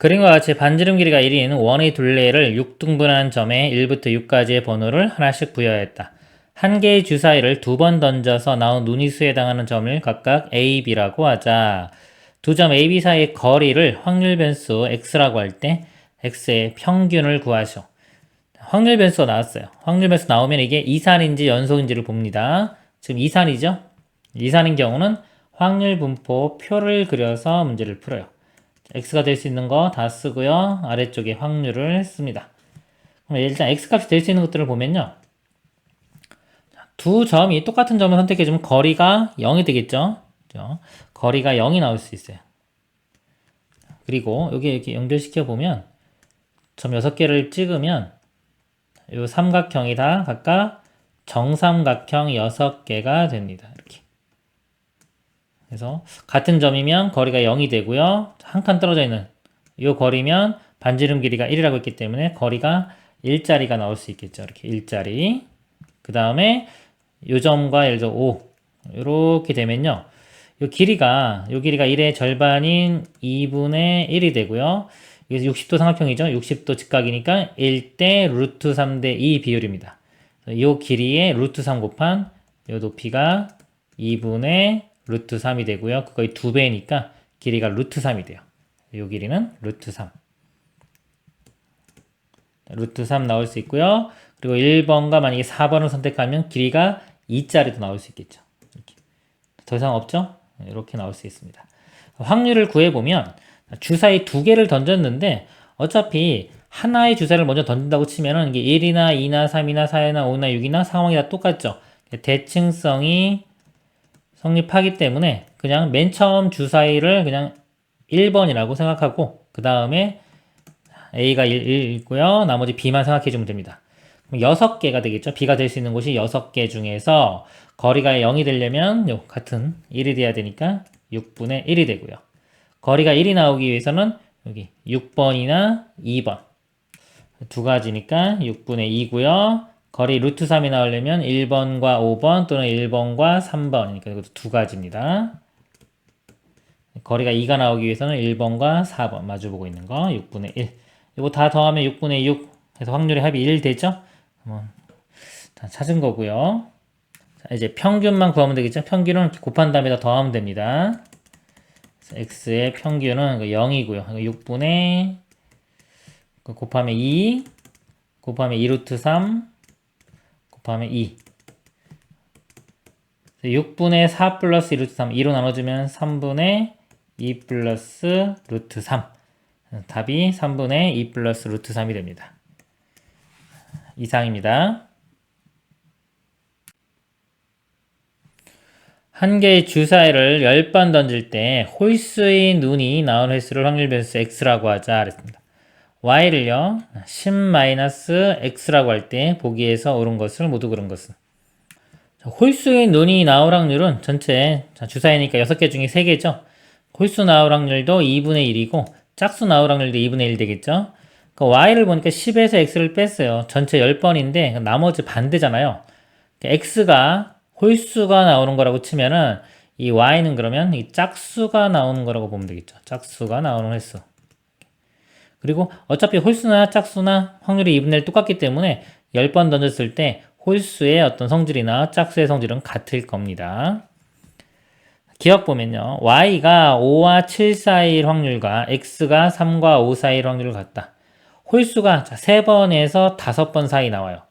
그림과 같이 반지름 길이가 1인 원의 둘레를 6등분한 점에 1부터 6까지의 번호를 하나씩 부여했다. 한 개의 주사위를 두 번 던져서 나온 눈위수에 해당하는 점을 각각 A, B라고 하자. 두 점 A, B 사이의 거리를 확률 변수 X라고 할 때 X의 평균을 구하시오. 확률 변수가 나왔어요. 확률 변수 나오면 이게 이산인지 연속인지를 봅니다. 지금 이산이죠? 이산인 경우는 확률 분포 표를 그려서 문제를 풀어요. x가 될 수 있는 거 다 쓰고요. 아래쪽에 확률을 씁니다. 그럼 일단 x값이 될 수 있는 것들을 보면요. 두 점이 똑같은 점을 선택해주면 거리가 0이 되겠죠? 그죠? 거리가 0이 나올 수 있어요. 그리고 여기 이렇게 연결시켜 보면 점 6개를 찍으면 이 삼각형이 다 각각 정삼각형 6개가 됩니다. 이렇게. 그래서 같은 점이면 거리가 0이 되고요. 한 칸 떨어져 있는 이 거리면 반지름 길이가 1이라고 했기 때문에 거리가 1짜리가 나올 수 있겠죠. 이렇게 1짜리. 그 다음에 요 점과 예를 들어 5 이렇게 되면요. 요 길이가 1의 절반인 2분의 1이 되고요. 이게 60도 삼각형이죠. 60도 직각이니까 1대 루트 3대 2 비율입니다. 이 길이에 루트 3 곱한 이 높이가 2분의 루트 3이 되고요. 그거의 2배니까 길이가 루트 3이 돼요. 이 길이는 루트 3. 루트 3 나올 수 있고요. 그리고 1번과 만약에 4번을 선택하면 길이가 2짜리도 나올 수 있겠죠. 이렇게. 더 이상 없죠? 이렇게 나올 수 있습니다. 확률을 구해보면 주사위 2개를 던졌는데 어차피 하나의 주사를 먼저 던진다고 치면은 이게 1이나 2나 3이나 4이나 5나 6이나 상황이 다 똑같죠. 대칭성이 성립하기 때문에 그냥 맨 처음 주사위를 그냥 1번이라고 생각하고 그 다음에 A가 1이고요. 나머지 B만 생각해주면 됩니다. 그럼 6개가 되겠죠. B가 될 수 있는 곳이 6개 중에서 거리가 0이 되려면 같은 1이 돼야 되니까 6분의 1이 되고요. 거리가 1이 나오기 위해서는 여기 6번이나 2번 두 가지니까 6분의 2고요. 거리 루트 3이 나오려면 1번과 5번 또는 1번과 3번이니까 이것도 두 가지입니다. 거리가 2가 나오기 위해서는 1번과 4번 마주보고 있는 거 6분의 1 이거 다 더하면 6분의 6 해서 확률의 합이 1 되죠? 한번 다 찾은 거고요. 자, 이제 평균만 구하면 되겠죠? 평균은 이렇게 곱한 다음에 다 더하면 됩니다. x의 평균은 0이고요. 6분의 곱하면 2 곱하면 2루트 3 곱하면 2 6분의 4 플러스 2루트 3 2로 나눠주면 3분의 2 플러스 루트 3 답이 3분의 2 플러스 루트 3이 됩니다. 이상입니다. 한 개의 주사위를 10번 던질 때 홀수의 눈이 나온 횟수를 확률 변수 x라고 하자 그랬습니다. y를요 10-x라고 할 때 보기에서 옳은 것을 모두 그른 것은 홀수의 눈이 나올 확률은 전체 주사위니까 6개 중에 3개죠. 홀수 나올 확률도 2분의 1이고 짝수 나올 확률도 2분의 1 되겠죠. 그러니까 y를 보니까 10에서 x를 뺐어요. 전체 10번인데 나머지 반대잖아요. x가 홀수가 나오는 거라고 치면은 이 y는 그러면 이 짝수가 나오는 거라고 보면 되겠죠. 짝수가 나오는 횟수. 그리고 어차피 홀수나 짝수나 확률이 2분의 1 똑같기 때문에 10번 던졌을 때 홀수의 어떤 성질이나 짝수의 성질은 같을 겁니다. 기억 보면요. y가 5와 7 사이일 확률과 x가 3과 5 사이일 확률을 같다. 홀수가 3번에서 5번 사이 나와요.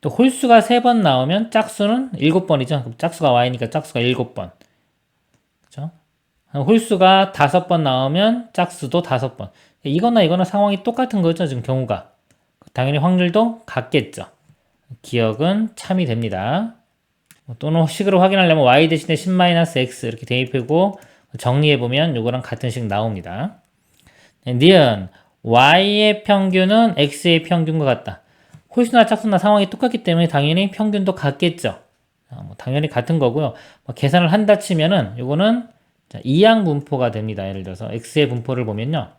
또 홀수가 3번 나오면 짝수는 7번이죠. 그럼 짝수가 y니까 짝수가 7번. 그죠? 홀수가 5번 나오면 짝수도 5번. 이거나 상황이 똑같은 거죠. 지금 경우가. 당연히 확률도 같겠죠. 기억은 참이 됩니다. 또는 식으로 확인하려면 y 대신에 10-x 이렇게 대입하고 정리해보면 이거랑 같은 식 나옵니다. 니은 y의 평균은 x의 평균과 같다. 홀수나 짝수나 상황이 똑같기 때문에 당연히 평균도 같겠죠. 당연히 같은 거고요. 계산을 한다 치면은 이거는 이항 분포가 됩니다. 예를 들어서 x의 분포를 보면요.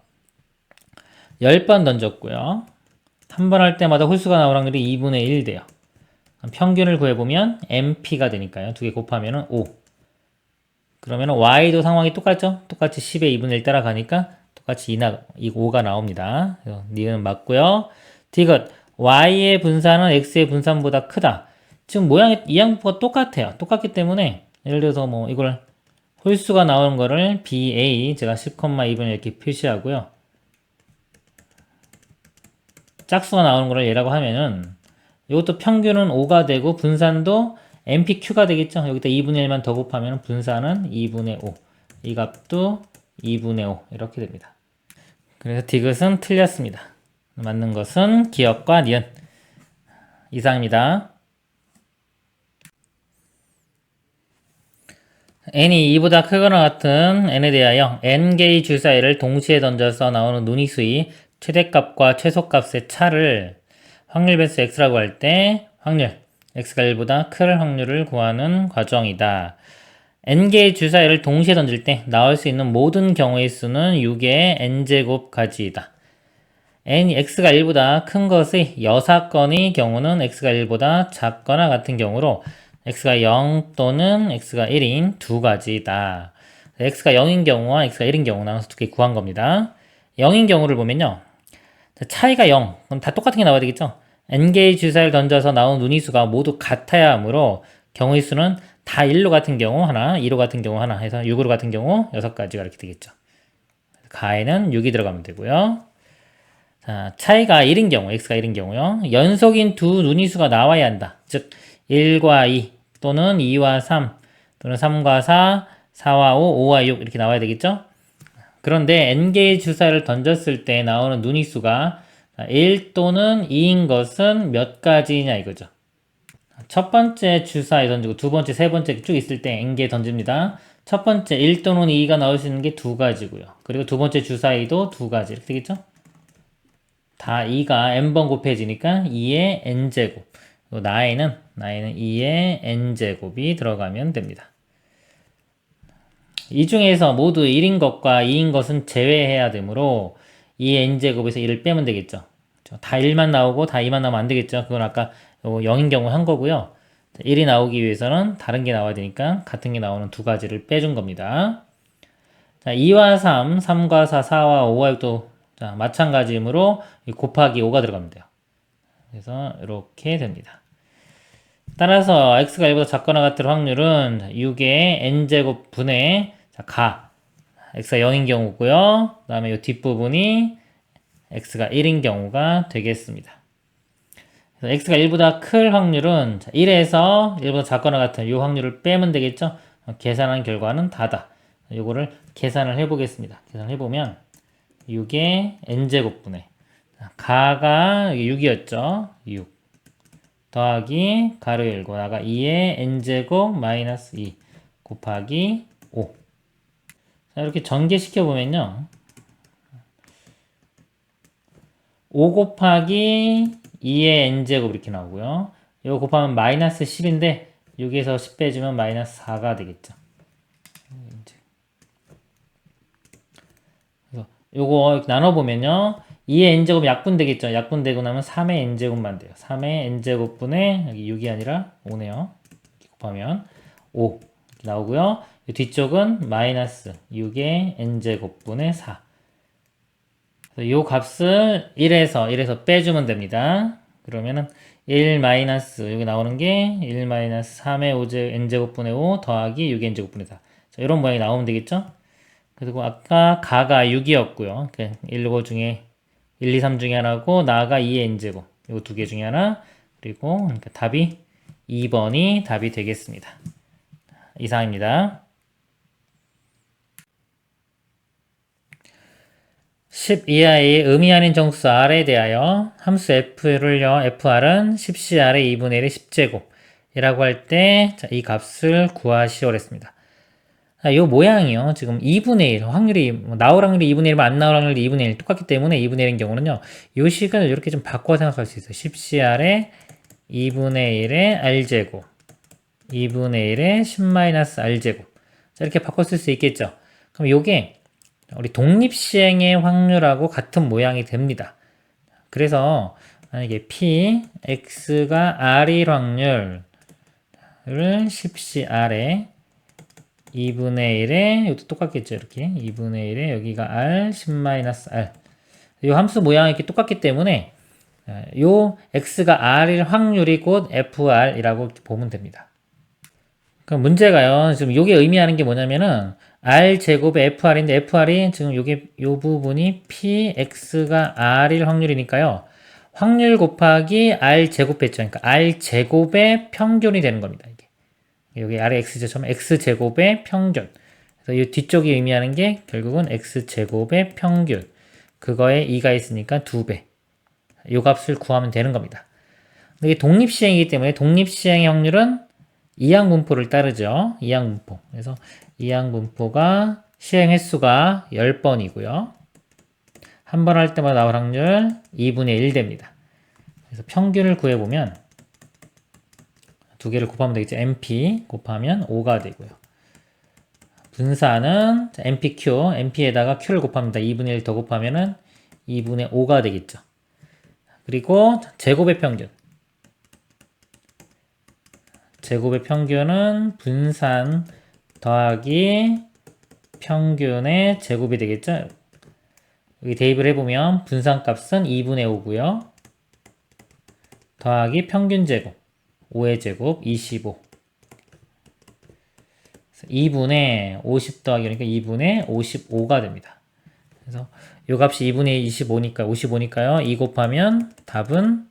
10번 던졌고요. 한 번 할 때마다 홀수가 나올 확률이 2분의 1 돼요. 평균을 구해보면 MP가 되니까요. 두 개 곱하면 5. 그러면 Y도 상황이 똑같죠? 똑같이 10의 2분의 1 따라가니까 똑같이 5가 나옵니다. 그래서 니은 맞고요. 디귿 y의 분산은 x의 분산보다 크다. 지금 모양이 이항부가 똑같아요. 똑같기 때문에 예를 들어서 뭐 이걸 홀수가 나오는 거를 BA 제가 10,2분 이렇게 표시하고요. 짝수가 나오는 거를 얘라고 하면은 이것도 평균은 5가 되고 분산도 MPQ가 되겠죠. 여기다 2분의 1만 더 곱하면 분산은 2분의 5. 이 값도 2분의 5 이렇게 됩니다. 그래서 디귿은 틀렸습니다. 맞는 것은 기역과 니은 이상입니다. n이 2보다 크거나 같은 n에 대하여 n개의 주사위를 동시에 던져서 나오는 눈이수의 최대값과 최소값의 차를 확률 변수 x라고 할 때 확률 x가 1보다 클 확률을 구하는 과정이다. n개의 주사위를 동시에 던질 때 나올 수 있는 모든 경우의 수는 6의 n제곱까지이다. x가 1보다 큰 것의 여사건의 경우는 x가 1보다 작거나 같은 경우로 x가 0 또는 x가 1인 두 가지다. x가 0인 경우와 x가 1인 경우 나눠서 두 개 구한 겁니다. 0인 경우를 보면요. 차이가 0. 그럼 다 똑같은 게 나와야 되겠죠? n개의 주사위를 던져서 나온 눈이수가 모두 같아야 하므로 경우의 수는 다 1로 같은 경우 하나, 2로 같은 경우 하나 해서 6으로 같은 경우 6가지가 이렇게 되겠죠. 가에는 6이 들어가면 되고요. 자, 차이가 1인 경우, x가 1인 경우요. 연속인 두 눈이수가 나와야 한다. 즉 1과 2 또는 2와 3 또는 3과 4, 4와 5, 5와 6 이렇게 나와야 되겠죠? 그런데 n개의 주사위를 던졌을 때 나오는 눈이수가 1 또는 2인 것은 몇 가지냐 이거죠. 첫 번째 주사위 던지고 두 번째, 세 번째 쭉 있을 때 n개 던집니다. 첫 번째 1 또는 2가 나올 수 있는 게 두 가지고요. 그리고 두 번째 주사위도 두 가지 이렇게 되겠죠? 다 2가 n번 곱해지니까 2의 n제곱. 나에는 2의 n제곱이 들어가면 됩니다. 이 중에서 모두 1인 것과 2인 것은 제외해야 되므로 2의 n제곱에서 1을 빼면 되겠죠. 다 1만 나오고 다 2만 나오면 안 되겠죠. 그건 아까 0인 경우 한 거고요. 1이 나오기 위해서는 다른 게 나와야 되니까 같은 게 나오는 두 가지를 빼준 겁니다. 자, 2와 3, 3과 4, 4와 5와 6도 자, 마찬가지이므로 곱하기 5가 들어가면 돼요. 그래서 이렇게 됩니다. 따라서 x가 1보다 작거나 같을 확률은 6의 n제곱 분의 가 x가 0인 경우고요. 그 다음에 이 뒷부분이 x가 1인 경우가 되겠습니다. 그래서 x가 1보다 클 확률은 1에서 1보다 작거나 같은 이 확률을 빼면 되겠죠. 계산한 결과는 다다. 이거를 계산을 해보겠습니다. 계산을 해보면 6의 n제곱분의 가가 6이었죠. 6 더하기 가로 열고 나가 2의 n제곱 마이너스 2 곱하기 5. 자, 이렇게 전개시켜 보면요. 5 곱하기 2의 n제곱 이렇게 나오고요. 이거 곱하면 마이너스 10인데 6에서 10 빼주면 마이너스 4가 되겠죠. 그래서 요거 나눠보면요. 2의 n제곱 약분되겠죠. 약분되고 나면 3의 n제곱만 돼요. 3의 n제곱분의 여기 6이 아니라 5네요. 이렇게 곱하면 5 이렇게 나오고요. 뒤쪽은 마이너스 6의 n제곱분의 4. 이 값을 1에서 빼주면 됩니다. 그러면은 1 마이너스 여기 나오는 게 1 마이너스 3의 n제곱분의 5 더하기 6의 n제곱분의 4. 자, 이런 모양이 나오면 되겠죠? 그리고 아까 가가 6이었고요. 1, 5 중에 1, 2, 3 중에 하나고 나가 2의 n제곱. 이 두 개 중에 하나. 그리고 그러니까 답이 2번이 답이 되겠습니다. 이상입니다. 10 이하의 의미 아닌 정수 r에 대하여 함수 f를요, fr은 10cr의 2분의 1의 10제곱 이라고 할 때 이 값을 구하시오 했습니다. 이 모양이요. 지금 2분의 1 확률이 나올 확률이 2분의 1이면 안 나올 확률이 2분의 1 똑같기 때문에 2분의 1인 경우는요. 이 식을 이렇게 좀 바꿔 생각할 수 있어요. 10cr의 2분의 1의 r제곱 2분의 1의 10-r제곱 자, 이렇게 바꿔 쓸 수 있겠죠. 그럼 요게 우리 독립시행의 확률하고 같은 모양이 됩니다. 그래서 만약에 p, x가 r일 확률을 10cr에 2분의 1에 이것도 똑같겠죠. 이렇게 2분의 1에 여기가 r 10-r. 이 함수 모양이 이렇게 똑같기 때문에 요 x가 r일 확률이 곧 fr이라고 보면 됩니다. 그럼 문제가요. 지금 요게 의미하는 게 뭐냐면은 r 제곱의 fr인데 fr이 지금 요게 요 부분이 px가 r일 확률이니까요. 확률 곱하기 r 제곱했죠. 그러니까 r 제곱의 평균이 되는 겁니다. 이게 여기 아래 x제처럼 x 제곱의 평균. 그래서 이 뒤쪽이 의미하는 게 결국은 x 제곱의 평균. 그거에 2가 있으니까 2배. 요 값을 구하면 되는 겁니다. 이게 독립시행이기 때문에 독립시행의 확률은 이항분포를 따르죠. 이항분포. 그래서 이항분포가 시행 횟수가 10번이고요. 한 번 할 때마다 나올 확률 2분의 1 됩니다. 그래서 평균을 구해보면 두 개를 곱하면 되겠죠. MP 곱하면 5가 되고요. 분산은 MPQ, MP에다가 Q를 곱합니다. 2분의 1 더 곱하면은 2분의 5가 되겠죠. 그리고 제곱의 평균. 제곱의 평균은 분산 더하기 평균의 제곱이 되겠죠. 여기 대입을 해보면 분산값은 2분의 5고요. 더하기 평균 제곱. 5의 제곱 25. 2분의 50 더하기 그러니까 2분의 55가 됩니다. 그래서 요 값이 2분의 25니까 55니까요. 2 곱하면 답은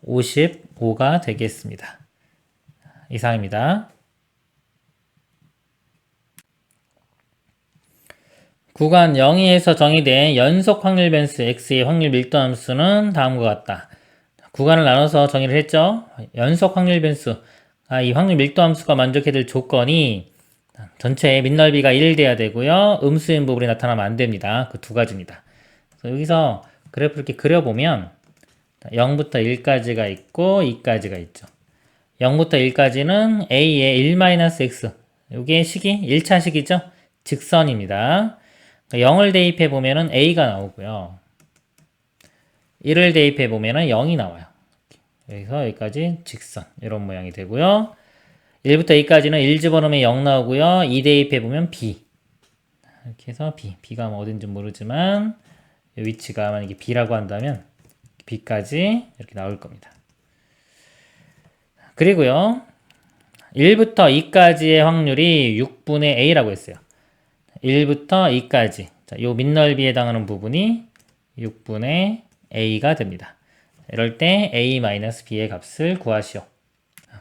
55가 되겠습니다. 이상입니다. 구간 0에서 정의된 연속 확률 변수 x의 확률 밀도 함수는 다음과 같다. 구간을 나눠서 정의를 했죠. 연속 확률 변수, 이 확률 밀도 함수가 만족해줄 조건이 전체의 밑넓이가 1 돼야 되고요. 음수인 부분이 나타나면 안 됩니다. 그 두 가지입니다. 그래서 여기서 그래프를 이렇게 그려보면 0부터 1까지가 있고 2까지가 있죠. 0부터 1까지는 a의 1-x, 이게 식이 1차 식이죠. 직선입니다. 0을 대입해 보면은 a가 나오고요. 1을 대입해 보면은 0이 나와요. 여기서 여기까지 직선 이런 모양이 되고요. 1부터 2까지는 1 집어넣으면 0 나오고요. 2 대입해 보면 b. 이렇게 해서 b가 뭐 어딘지 모르지만 이 위치가 만약에 b라고 한다면 b까지 이렇게 나올 겁니다. 그리고요. 1부터 2까지의 확률이 6분의 a라고 했어요. 1부터 2까지. 자, 요 밑넓이에 해당하는 부분이 6분의 a가 됩니다. 이럴 때 a-b의 값을 구하시오.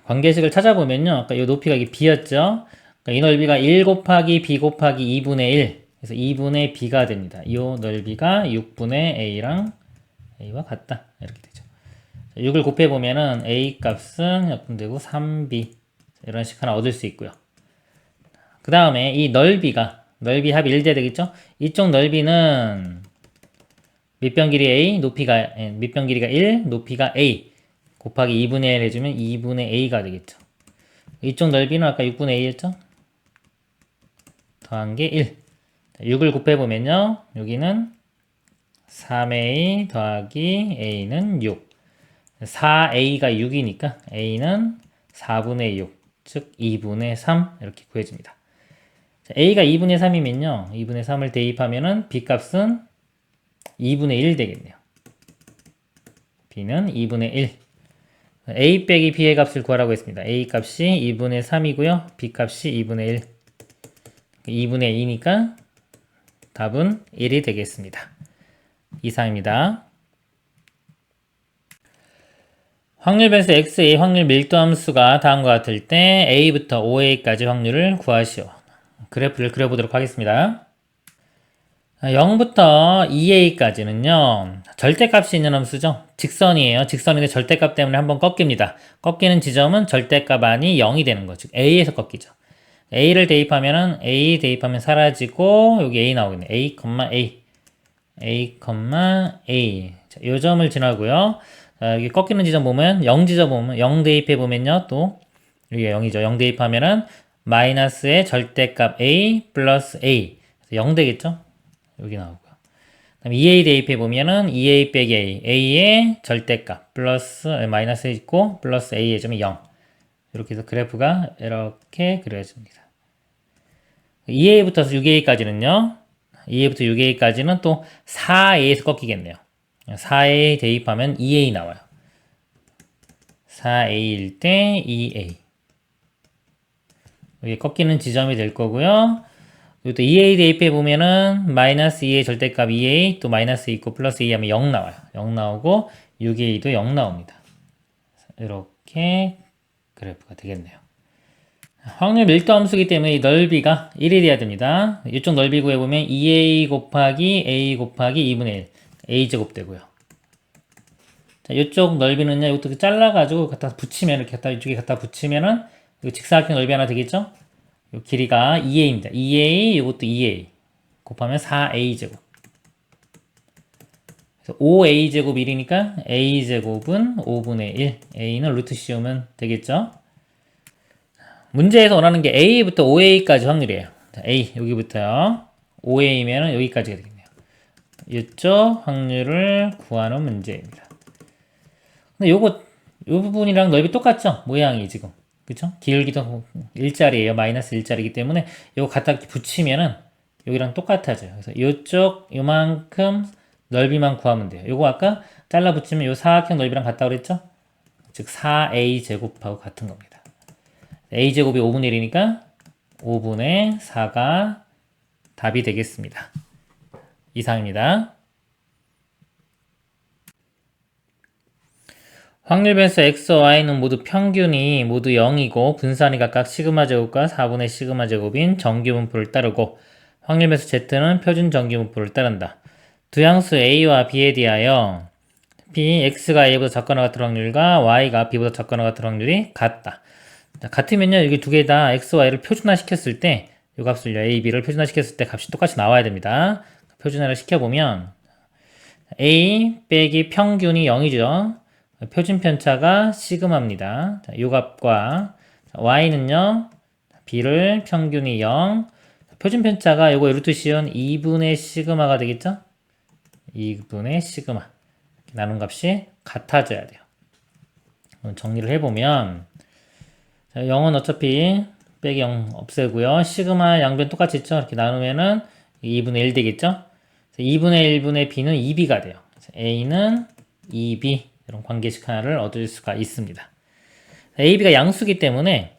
관계식을 찾아보면요. 아까 이 높이가 이게 b였죠. 그러니까 이 넓이가 1 곱하기 b 곱하기 2분의 1. 그래서 2분의 b가 됩니다. 이 넓이가 6분의 a랑 a와 같다. 이렇게 되죠. 6을 곱해보면은 a 값은 약분되고 3b. 이런 식 하나 얻을 수 있고요. 그 다음에 이 넓이 합이 1 돼야 되겠죠? 이쪽 넓이는 밑변 길이 a, 밑변 길이가 1, 높이가 a. 곱하기 2분의 1 해주면 2분의 a가 되겠죠. 이쪽 넓이는 아까 6분의 a였죠? 더한 게 1. 6을 곱해보면요. 여기는 3a 더하기 a는 6. 4a가 6이니까 a는 4분의 6, 즉 2분의 3 이렇게 구해줍니다. a가 2분의 3이면요. 2분의 3을 대입하면은 b값은 2분의 1 되겠네요. b는 2분의 1. a 빼기 b의 값을 구하라고 했습니다. a 값이 2분의 3이고요. b 값이 2분의 1. 2분의 2니까 답은 1이 되겠습니다. 이상입니다. 확률 변수 x의 확률 밀도 함수가 다음과 같을 때 a부터 5a까지 확률을 구하시오. 그래프를 그려보도록 하겠습니다. 0부터 2a까지는요. 절대값이 있는 함수죠. 직선이에요. 직선인데 절대값 때문에 한번 꺾입니다. 꺾이는 지점은 절대값 안이 0이 되는 거죠. a에서 꺾이죠. a를 대입하면은 a 대입하면 사라지고 여기 a 나오겠네. a, a, a. 자, 요 점을 지나고요. 여기 꺾이는 지점 보면 0 지점 보면 0 대입해 보면요. 또 여기 0이죠. 0 대입하면은 마이너스의 절대값 a 플러스 a. 0 되겠죠? 여기 나오고요. 그다음에 2a 대입해 보면은 2a 빼기 a, a의 절대값 플러스 마이너스 있고 플러스 a의 점이 0. 이렇게 해서 그래프가 이렇게 그려집니다. 2a부터 6a까지는요. 2a부터 6a까지는 또 4a에서 꺾이겠네요. 4a 대입하면 2a 나와요. 4a일 때 2a. 이게 꺾이는 지점이 될 거고요. 또 2a 대입해 보면은 마이너스 2의 절대값 2a 또 마이너스 2 있고 플러스 2 하면 0 나와요. 0 나오고 6a도 0 나옵니다. 이렇게 그래프가 되겠네요. 확률 밀도 함수이기 때문에 이 넓이가 1이 돼야 됩니다. 이쪽 넓이 구해보면 2a 곱하기 a 곱하기 2분의 1 a제곱 되고요. 자, 이쪽 넓이는요, 이것도 잘라가지고 갖다 붙이면, 이렇게 갖다 이쪽에 갖다 붙이면은 이 직사각형 넓이 하나 되겠죠? 이 길이가 2a입니다. 2a, 이것도 2a 곱하면 4a제곱. 그래서 5a제곱 1이니까 a제곱은 5분의 1. a는 루트 씌우면 되겠죠? 문제에서 원하는 게 a부터 5a까지 확률이에요. 자, a 여기부터요. 5a면은 여기까지가 되겠네요. 이쪽 확률을 구하는 문제입니다. 근데 요 부분이랑 넓이 똑같죠? 모양이 지금. 그쵸? 길기도 일자리예요. 마이너스 일자리이기 때문에 요거 갖다 붙이면은 여기랑 똑같아져요. 그래서 요쪽 요만큼 넓이만 구하면 돼요. 요거 아까 잘라 붙이면 요 사각형 넓이랑 같다고 그랬죠? 즉 4a 제곱하고 같은 겁니다. a제곱이 5분의 1이니까 5분의 4가 답이 되겠습니다. 이상입니다. 확률 변수 x, y는 모두 평균이 모두 0이고 분산이 각각 시그마 제곱과 4분의 시그마 제곱인 정규분포를 따르고 확률 변수 z는 표준 정규분포를 따른다. 두 양수 a와 b에 대하여 b, x가 a보다 작거나 같은 확률과 y가 b보다 작거나 같은 확률이 같다. 자, 같으면요, 여기 두 개 다 x, y를 표준화 시켰을 때, 이 값을요, a, b를 표준화 시켰을 때 값이 똑같이 나와야 됩니다. 표준화를 시켜보면, a 빼기 평균이 0이죠. 표준 편차가 시그마입니다. 자, 이 값과 y는요, b를 평균이 0, 표준 편차가 요거 루트 씌운 2분의 시그마가 되겠죠? 2분의 시그마. 나눈 값이 같아져야 돼요. 정리를 해보면, 자, 0은 어차피 빼기 0 없애고요. 시그마 양변 똑같이 있죠? 이렇게 나누면은 2분의 1 되겠죠? 2분의 1분의 b는 2b가 돼요. a는 2b 이런 관계식 하나를 얻을 수가 있습니다. ab가 양수기 때문에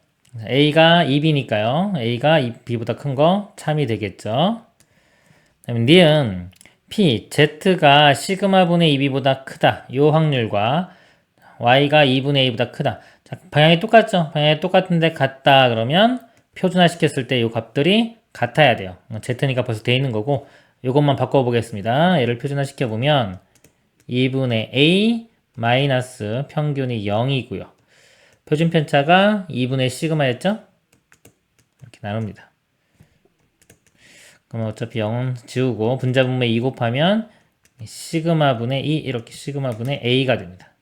a가 2b니까요. a가 b보다 큰 거 참이 되겠죠. 그다음에 니은 p, z가 시그마분의 2b보다 크다. 이 확률과 y가 2분의 a보다 크다. 자, 방향이 똑같죠? 방향이 똑같은데 같다 그러면 표준화 시켰을 때 이 값들이 같아야 돼요. z니까 벌써 돼 있는 거고 이것만 바꿔보겠습니다. 얘를 표준화 시켜보면 2분의 a 마이너스 평균이 0이고요. 표준 편차가 2분의 시그마였죠? 이렇게 나눕니다. 그러면 어차피 0은 지우고 분자분모에 2 곱하면 시그마분의 2 이렇게 시그마분의 a가 됩니다.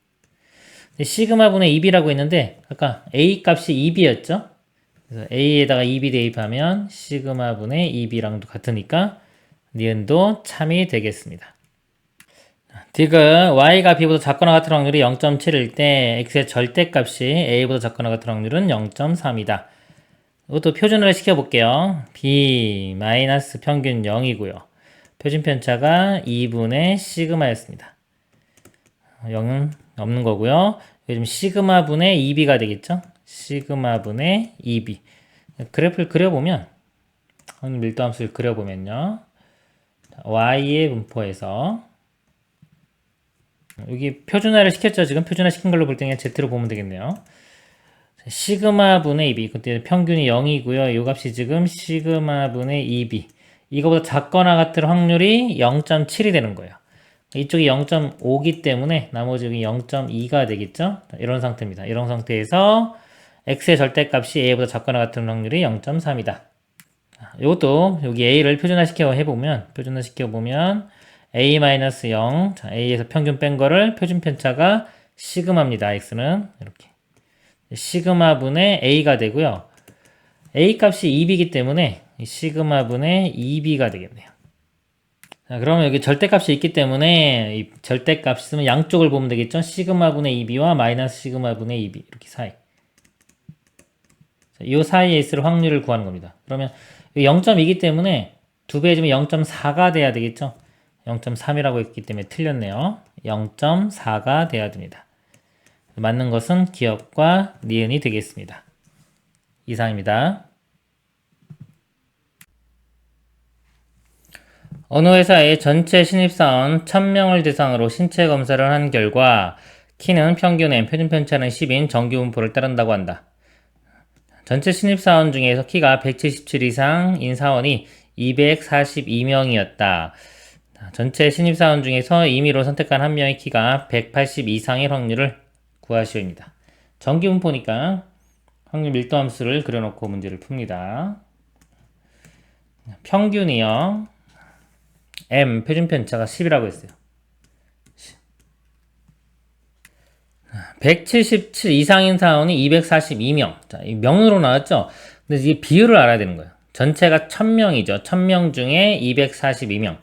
시그마분의 2b라고 했는데 아까 a 값이 2b였죠? 그래서 a에다가 2b 대입하면 시그마분의 2b랑도 같으니까 니은도 참이 되겠습니다. 디귿 y가 b보다 작거나 같은 확률이 0.7일 때 x의 절대값이 a보다 작거나 같은 확률은 0.3이다. 이것도 표준화를 시켜볼게요. b 마이너스 평균 0이고요. 표준 편차가 2분의 시그마였습니다. 0은 없는 거고요. 요즘 시그마분의 2b가 되겠죠? 시그마분의 2b. 그래프를 그려보면 확률 밀도함수를 그려보면요. y의 분포에서 여기 표준화를 시켰죠. 지금 표준화 시킨 걸로 볼 때 그냥 z로 보면 되겠네요. 시그마분의 2b. 그때 평균이 0이고요. 이 값이 지금 시그마분의 2b. 이거보다 작거나 같은 확률이 0.7이 되는 거예요. 이쪽이 0.5기 때문에 나머지 여기 0.2가 되겠죠? 이런 상태입니다. 이런 상태에서 x의 절대값이 a보다 작거나 같은 확률이 0.3이다. 이것도 여기 a를 표준화시켜 보면 a-0, 자, a에서 평균 뺀 거를 표준 편차가 시그마입니다. x는 이렇게 시그마분의 a가 되고요. a 값이 2b이기 때문에 시그마분의 2b가 되겠네요. 자, 그러면 여기 절대값이 있기 때문에 이 절대값 있으면 양쪽을 보면 되겠죠? 시그마분의 2b와 마이너스 시그마분의 2b 이렇게 사이. 이 사이에 있을 확률을 구하는 겁니다. 그러면 0.2이기 때문에 2배 해주면 0.4가 돼야 되겠죠. 0.3이라고 했기 때문에 틀렸네요. 0.4가 돼야 됩니다. 맞는 것은 기억과 니은이 되겠습니다. 이상입니다. 어느 회사의 전체 신입사원 1000명을 대상으로 신체 검사를 한 결과 키는 평균 M, 표준 편차는 10인 정규 분포를 따른다고 한다. 전체 신입사원 중에서 키가 177 이상인 사원이 242명이었다. 전체 신입사원 중에서 임의로 선택한 한 명의 키가 180 이상일 확률을 구하시오입니다. 정규 분포니까 확률 밀도함수를 그려놓고 문제를 풉니다. 평균이요. M, 표준 편차가 10이라고 했어요. 177 이상인 사원이 242명. 자, 이 명으로 나왔죠? 근데 이 비율을 알아야 되는 거예요. 전체가 1000명이죠. 1000명 중에 242명.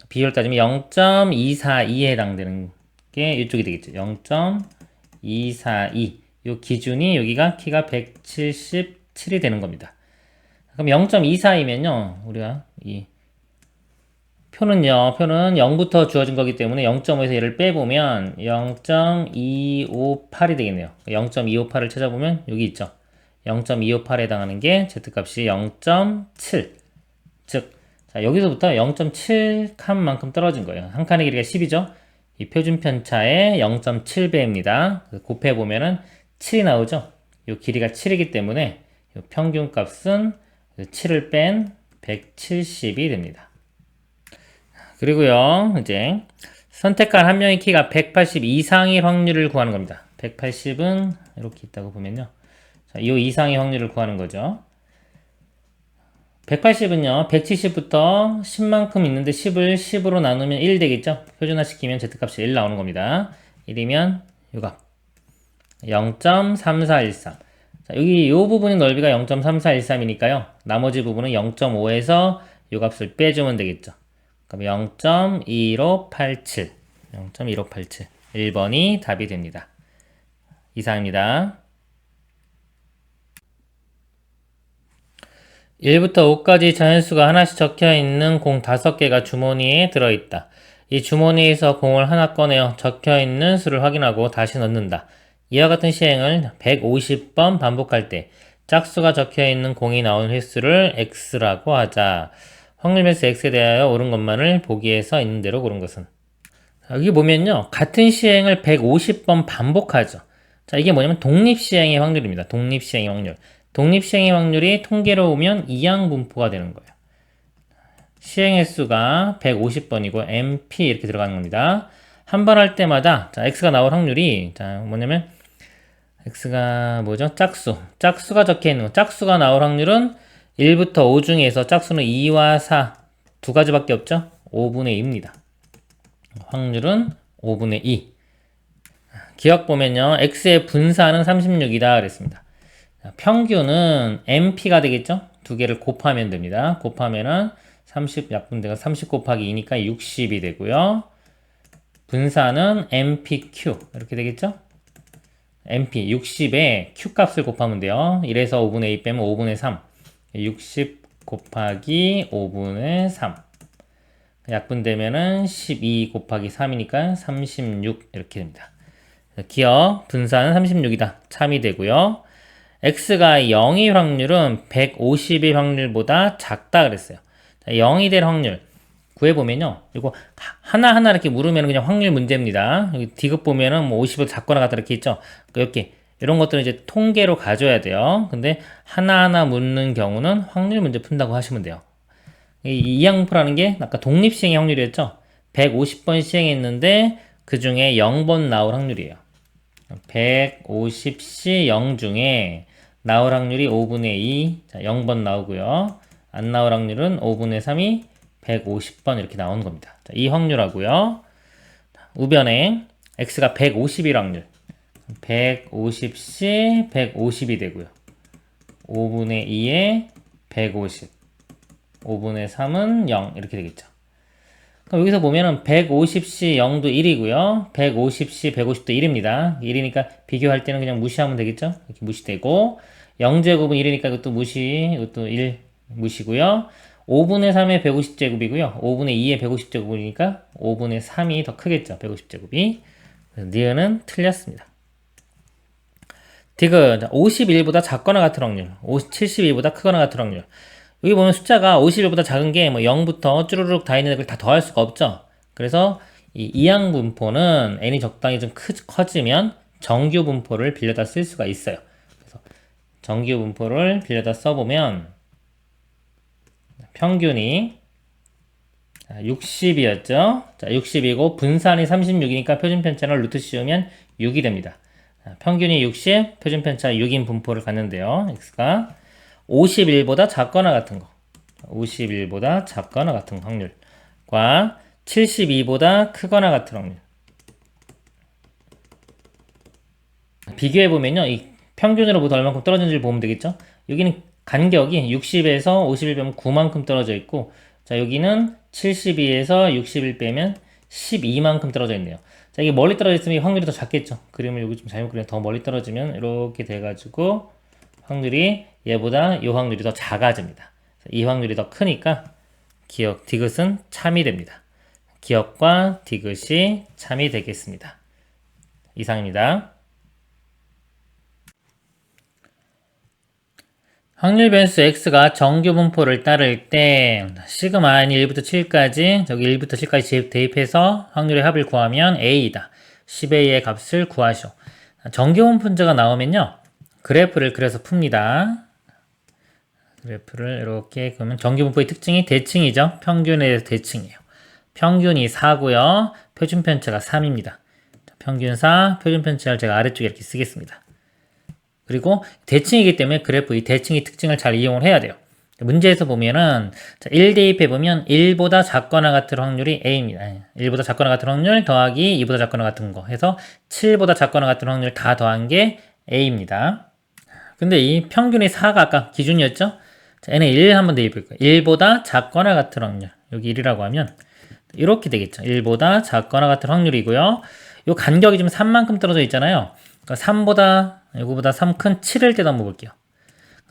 비율 따지면 0.242에 해당되는 게 이쪽이 되겠죠. 0.242. 요 기준이 여기가 키가 177이 되는 겁니다. 그럼 0.242면요. 우리가 이 표는 0부터 주어진 거기 때문에 0.5에서 얘를 빼보면 0.258이 되겠네요. 0.258을 찾아보면 여기 있죠. 0.258에 해당하는 게 Z값이 0.7. 즉, 자, 여기서부터 0.7칸만큼 떨어진 거예요. 한 칸의 길이가 10이죠. 이 표준 편차의 0.7배입니다. 곱해보면은 7이 나오죠. 이 길이가 7이기 때문에 이 평균 값은 7을 뺀 170이 됩니다. 그리고요, 이제 선택한 한 명의 키가 180 이상일 확률을 구하는 겁니다. 180은 이렇게 있다고 보면요. 자, 이 이상의 확률을 구하는 거죠. 180은요, 170부터 10만큼 있는데 10을 10으로 나누면 1 되겠죠? 표준화시키면 Z값이 1 나오는 겁니다. 1이면 요 값. 0.3413. 자, 여기 요 부분의 넓이가 0.3413이니까요. 나머지 부분은 0.5에서 요 값을 빼주면 되겠죠. 그럼 0.1587. 0.1587. 1번이 답이 됩니다. 이상입니다. 1부터 5까지 자연수가 하나씩 적혀있는 공 5개가 주머니에 들어있다. 이 주머니에서 공을 하나 꺼내어 적혀있는 수를 확인하고 다시 넣는다. 이와 같은 시행을 150번 반복할 때 짝수가 적혀있는 공이 나온 횟수를 x라고 하자. 확률 배수 x에 대하여 옳은 것만을 보기에서 있는 대로 고른 것은. 여기 보면요. 같은 시행을 150번 반복하죠. 자, 이게 뭐냐면 독립시행의 확률입니다. 독립시행의 확률. 독립시행의 확률이 통계로 오면 이항분포가 되는 거예요. 시행 횟수가 150번이고 MP 이렇게 들어가는 겁니다. 한 번 할 때마다 자, x가 나올 확률이 자, 뭐냐면 x가 뭐죠? 짝수. 짝수가 적혀 있는 거. 짝수가 나올 확률은 1부터 5 중에서 짝수는 2와 4 두 가지밖에 없죠? 5분의 2입니다. 확률은 5분의 2. 기억 보면요. x의 분산은 36이다 그랬습니다. 평균은 MP가 되겠죠? 두 개를 곱하면 됩니다. 곱하면은 30 약분대가 30 곱하기 2니까 60이 되고요. 분산은 MPQ 이렇게 되겠죠? MP 60에 Q 값을 곱하면 돼요. 1에서 5분의 2 빼면 5분의 3. 60 곱하기 5분의 3. 약분되면은 12 곱하기 3이니까 36 이렇게 됩니다. 기억 분산은 36이다. 참이 되고요. x가 0일 확률은 150일 확률보다 작다 그랬어요. 0이 될 확률 구해보면요. 이거 하나하나 이렇게 물으면 그냥 확률 문제입니다. 여기 디귿 보면은 뭐 50을 작거나 같다 이렇게 있죠. 이렇게 이런 것들은 이제 통계로 가져야 돼요. 근데 하나하나 묻는 경우는 확률 문제 푼다고 하시면 돼요. 이 항분포라는 게 아까 독립시행의 확률이었죠. 150번 시행했는데 그 중에 0번 나올 확률이에요. 150시 0 중에 나올 확률이 5분의 2, 자, 0번 나오고요. 안 나올 확률은 5분의 3이 150번 이렇게 나오는 겁니다. 자, 이 확률하고요. 우변에 x가 150일 확률. 150시 150이 되고요. 5분의 2에 150. 5분의 3은 0 이렇게 되겠죠. 그럼 여기서 보면은 150시 0도 1이고요. 150시 150도 1입니다. 1이니까 비교할 때는 그냥 무시하면 되겠죠. 이렇게 무시되고 0제곱은 1이니까 이것도 무시, 이것도 1 무시고요. 5분의 3의 150제곱이고요. 5분의 2의 150제곱이니까 5분의 3이 더 크겠죠. 150제곱이. 니은은 틀렸습니다. 디귿 51보다 작거나 같은 확률, 72보다 크거나 같은 확률. 여기 보면 숫자가 51보다 작은 게 뭐 0부터 쭈루룩 다 있는 걸 다 더할 수가 없죠. 그래서 이 이항 분포는 n이 적당히 좀 커지면 정규 분포를 빌려다 쓸 수가 있어요. 그래서 정규 분포를 빌려다 써보면 평균이 60이었죠. 자, 60이고 분산이 36이니까 표준편차를 루트 씌우면 6이 됩니다. 평균이 60, 표준편차 6인 분포를 갖는데요. x가 51보다 작거나 같은 거, 51보다 작거나 같은 확률과 72보다 크거나 같은 확률. 비교해보면요, 이 평균으로부터 얼만큼 떨어진지를 보면 되겠죠. 여기는 간격이 60에서 51 빼면 9만큼 떨어져 있고, 자, 여기는 72에서 61 빼면 12만큼 떨어져 있네요. 자, 이게 멀리 떨어져 있으면 확률이 더 작겠죠. 그림을 여기 좀 잘못 그리면 더 멀리 떨어지면 이렇게 돼가지고 확률이 얘보다 이 확률이 더 작아집니다. 이 확률이 더 크니까 기억 디귿은 참이 됩니다. 기억과 디귿이 참이 되겠습니다. 이상입니다. 확률 변수 x가 정규 분포를 따를 때 시그마 n 1부터 7까지 저기 1부터 7까지 대입해서 확률의 합을 구하면 a이다. 10a의 값을 구하시오. 정규 분포가 나오면요. 그래프를 그려서 풉니다. 그래프를 이렇게 그러면 정규 분포의 특징이 대칭이죠. 평균에 대해서 대칭이에요. 평균이 4고요. 표준 편차가 3입니다. 평균 4, 표준 편차를 제가 아래쪽에 이렇게 쓰겠습니다. 그리고 대칭이기 때문에 그래프 이 대칭의 특징을 잘 이용을 해야 돼요. 문제에서 보면은 1 대입해 보면 1보다 작거나 같은 확률이 a입니다. 1보다 작거나 같은 확률 더하기 2보다 작거나 같은 거 해서 7보다 작거나 같은 확률 다 더한 게 a입니다. 근데 이 평균이 4가 아까 기준이었죠? 자, n에 1 한번 대입해 볼게요. 1보다 작거나 같은 확률. 여기 1이라고 하면 이렇게 되겠죠. 1보다 작거나 같은 확률이고요. 요 간격이 지금 3만큼 떨어져 있잖아요. 그러니까 3보다 이거보다 3 큰 7을 떼다 한번 볼게요.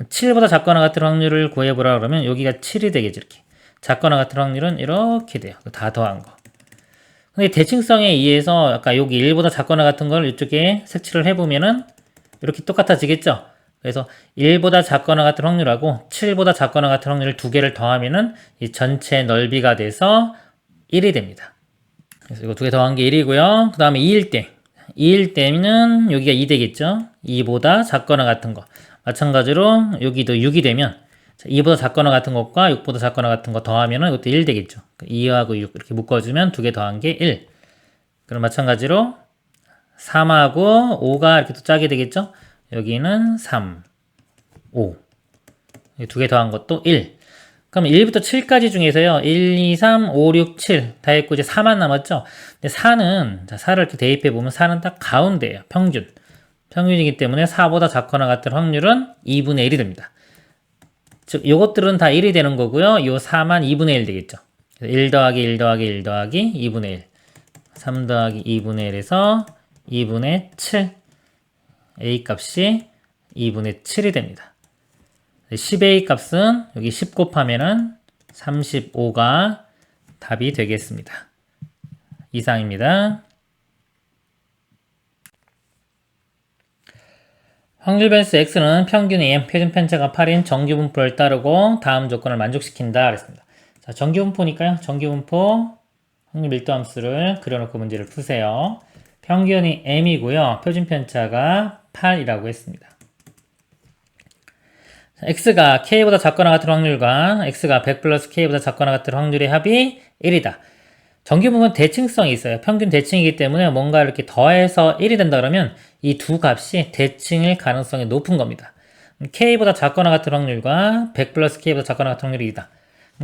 7보다 작거나 같은 확률을 구해보라 그러면 여기가 7이 되겠죠. 이렇게 작거나 같은 확률은 이렇게 돼요. 다 더한 거. 근데 대칭성에 의해서 아까 여기 1보다 작거나 같은 걸 이쪽에 색칠을 해보면은 이렇게 똑같아지겠죠. 그래서 1보다 작거나 같은 확률하고 7보다 작거나 같은 확률을 두 개를 더하면은 이 전체 넓이가 돼서 1이 됩니다. 그래서 이거 두 개 더한 게 1이고요. 그 다음에 2일 때. 2일 때는 여기가 2 되겠죠. 2보다 작거나 같은 거. 마찬가지로 여기도 6이 되면 2보다 작거나 같은 것과 6보다 작거나 같은 거 더하면 이것도 1 되겠죠. 2하고 6 이렇게 묶어주면 두 개 더한 게 1. 그럼 마찬가지로 3하고 5가 이렇게 또 짜게 되겠죠. 여기는 3, 5. 두 개 더한 것도 1. 그럼 1부터 7까지 중에서요. 1, 2, 3, 5, 6, 7 다 했고 이제 4만 남았죠. 근데 4는 자, 4를 이렇게 대입해 보면 4는 딱 가운데예요. 평균. 평균이기 때문에 4보다 작거나 같은 확률은 2분의 1이 됩니다. 즉 요것들은 다 1이 되는 거고요. 요 4만 2분의 1 되겠죠. 1 더하기 1 더하기 1 더하기 2분의 1. 3 더하기 2분의 1에서 2분의 7. a 값이 2분의 7이 됩니다. 10a 값은 여기 10 곱하면은 35가 답이 되겠습니다. 이상입니다. 확률 변수 x는 평균이 m, 표준 편차가 8인 정규 분포를 따르고 다음 조건을 만족시킨다 그랬습니다. 자, 정규 분포니까요. 정규 분포 확률 밀도 함수를 그려놓고 문제를 푸세요. 평균이 m이고요. 표준 편차가 8이라고 했습니다. x가 k보다 작거나 같은 확률과 x가 100 플러스 k보다 작거나 같은 확률의 합이 1이다. 정규 부분 대칭성이 있어요. 평균 대칭이기 때문에 뭔가 이렇게 더해서 1이 된다 그러면 이 두 값이 대칭일 가능성이 높은 겁니다. k보다 작거나 같은 확률과 100 플러스 k보다 작거나 같은 확률이 2다.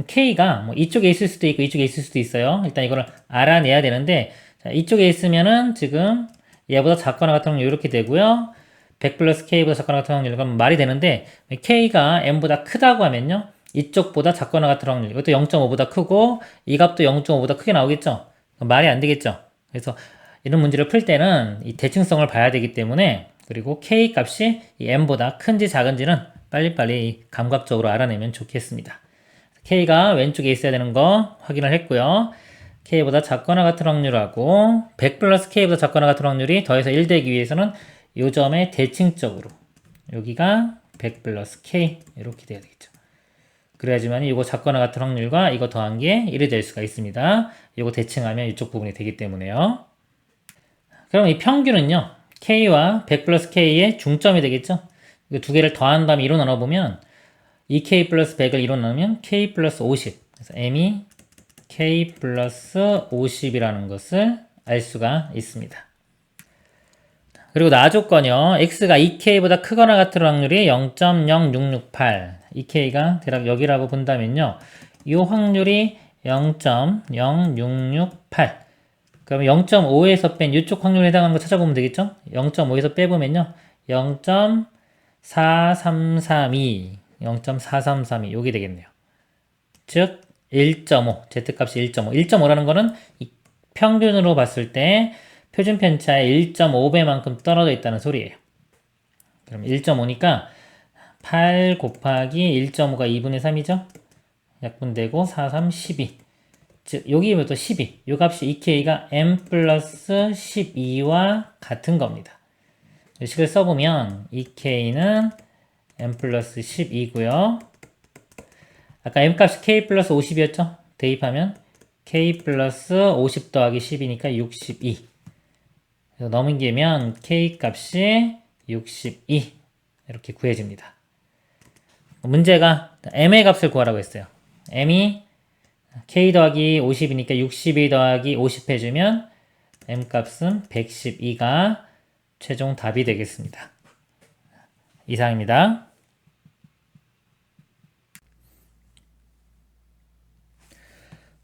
k가 뭐 이쪽에 있을 수도 있고 이쪽에 있을 수도 있어요. 일단 이거를 알아내야 되는데 자, 이쪽에 있으면은 지금 얘보다 작거나 같은 확률 이렇게 되고요. 100 플러스 k보다 작거나 같은 확률 그럼 말이 되는데 k가 m보다 크다고 하면요. 이쪽보다 작거나 같은 확률 이것도 0.5보다 크고 이 값도 0.5보다 크게 나오겠죠. 말이 안 되겠죠. 그래서 이런 문제를 풀 때는 이 대칭성을 봐야 되기 때문에 그리고 K 값이 이 M보다 큰지 작은지는 빨리빨리 감각적으로 알아내면 좋겠습니다. K가 왼쪽에 있어야 되는 거 확인을 했고요. K보다 작거나 같은 확률하고 100 플러스 K보다 작거나 같은 확률이 더해서 1 되기 위해서는 이 점의 대칭적으로 여기가 100 플러스 K 이렇게 돼야 되겠죠. 그래야지만 이거 작거나 같은 확률과 이거 더한 게 1이 될 수가 있습니다. 이거 대칭하면 이쪽 부분이 되기 때문에요. 그럼 이 평균은요. K와 100 플러스 K의 중점이 되겠죠. 이 두 개를 더한 다음에 2로 나눠보면 2K 플러스 100을 2로 나누면 K 플러스 50. 그래서 M이 K 플러스 50이라는 것을 알 수가 있습니다. 그리고 나 조건이요. X가 2K보다 크거나 같은 확률이 0.0668. 2K가 대략 여기라고 본다면요. 이 확률이 0.0668. 그러면 0.5에서 뺀 이쪽 확률에 해당하는 거 찾아보면 되겠죠? 0.5에서 빼보면요. 0.4332. 0.4332. 요게 되겠네요. 즉 1.5. Z값이 1.5. 1.5라는 거는 이 평균으로 봤을 때 표준 편차의 1.5배만큼 떨어져 있다는 소리예요. 그럼 1.5니까 8 곱하기 1.5가 2분의 3이죠? 약분되고 4, 3, 12. 즉 여기부터 12. 이 값이 2K가 M 플러스 12와 같은 겁니다. 이 식을 써보면 2K는 M 플러스 12고요. 아까 M 값이 K 플러스 50이었죠? 대입하면 K 플러스 50 더하기 10이니까 62. 그래서 넘기면 K 값이 62 이렇게 구해집니다. 문제가 M의 값을 구하라고 했어요. M이 K 더하기 50이니까 62 더하기 50 해주면 M 값은 112가 최종 답이 되겠습니다. 이상입니다.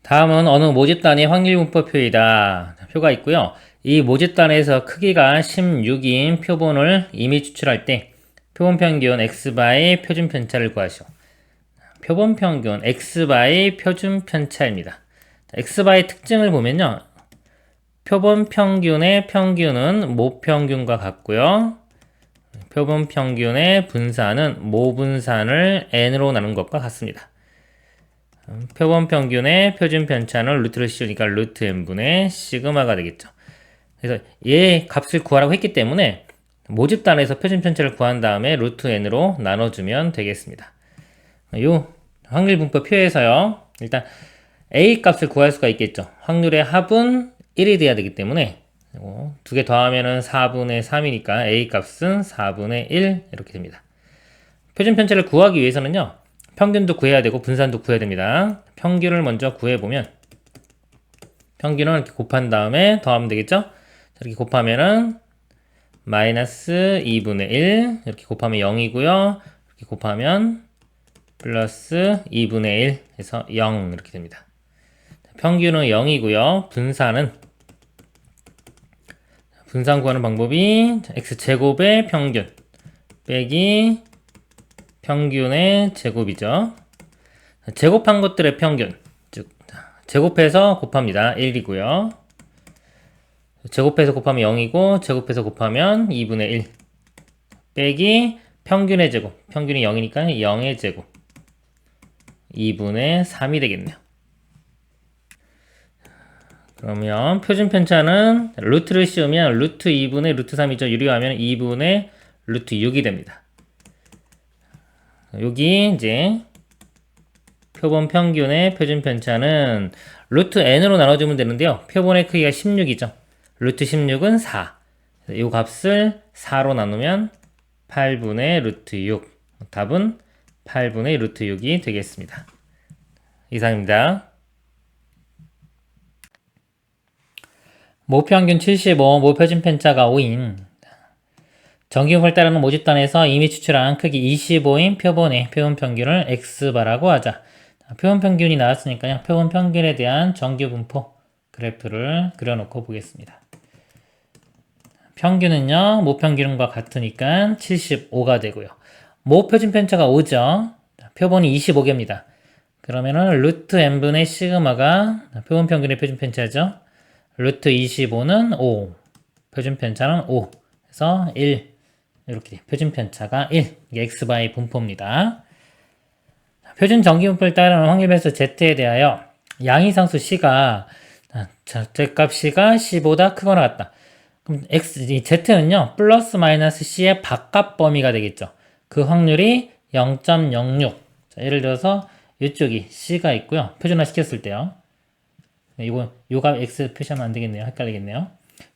다음은 어느 모집단의 확률분포표이다. 표가 있고요. 이 모집단에서 크기가 16인 표본을 이미 추출할 때 표본 평균 x바의 표준 편차를 구하시오. 표본 평균 x바의 표준 편차입니다. x바의 특징을 보면요. 표본 평균의 평균은 모평균과 같고요. 표본 평균의 분산은 모분산을 n으로 나눈 것과 같습니다. 표본 평균의 표준 편차는 루트를 씌우니까 루트 n분의 시그마가 되겠죠. 그래서 얘 값을 구하라고 했기 때문에 모집단에서 표준 편차를 구한 다음에 루트 n으로 나눠주면 되겠습니다. 요 확률분포 표에서요. 일단 a 값을 구할 수가 있겠죠. 확률의 합은 1이 돼야 되기 때문에 두 개 더하면은 4분의 3이니까 a 값은 4분의 1 이렇게 됩니다. 표준 편차를 구하기 위해서는요. 평균도 구해야 되고 분산도 구해야 됩니다. 평균을 먼저 구해보면 평균을 이렇게 곱한 다음에 더하면 되겠죠? 이렇게 곱하면은 마이너스 2분의 1 이렇게 곱하면 0이고요. 이렇게 곱하면 플러스 2분의 1 해서 0 이렇게 됩니다. 평균은 0이고요. 분산 구하는 방법이 x제곱의 평균 빼기 평균의 제곱이죠. 제곱한 것들의 평균, 즉 제곱해서 곱합니다. 1이고요. 제곱해서 곱하면 0이고 제곱해서 곱하면 2분의 1 빼기 평균의 제곱, 평균이 0이니까 0의 제곱 2분의 3이 되겠네요. 그러면 표준 편차는 루트를 씌우면 루트 2분의 루트 3이죠. 유리하면 2분의 루트 6이 됩니다. 여기 이제 표본 평균의 표준 편차는 루트 n으로 나눠주면 되는데요. 표본의 크기가 16이죠. 루트 16은 4. 이 값을 4로 나누면 8분의 루트 6. 답은 8분의 루트 6이 되겠습니다. 이상입니다. 모평균 75, 모표준 편차가 5인 정기분포를 따르는 모집단에서 이미 추출한 크기 25인 표본의 표본 평균을 x바라고 하자. 표본 평균이 나왔으니까요. 표본 평균에 대한 정규분포 그래프를 그려놓고 보겠습니다. 평균은요. 모평균과 같으니까 75가 되고요. 모표준 편차가 5죠. 표본이 25개입니다. 그러면은 루트 n분의 시그마가 표본 평균의 표준 편차죠. 루트 25는 5. 표준 편차는 5. 그래서 1. 이렇게 표준 편차가 1. 이게 x바의 분포입니다. 표준 정기 분포를 따르는 확률 배수 z에 대하여 양이상수 c가 절대값 c가 c보다 크거나 같다. 그럼 이 z는요 플러스 마이너스 c의 바깥 범위가 되겠죠. 그 확률이 0.06. 예를 들어서 이쪽이 c가 있고요. 표준화 시켰을 때요. 요가 x 표시하면 안 되겠네요. 헷갈리겠네요.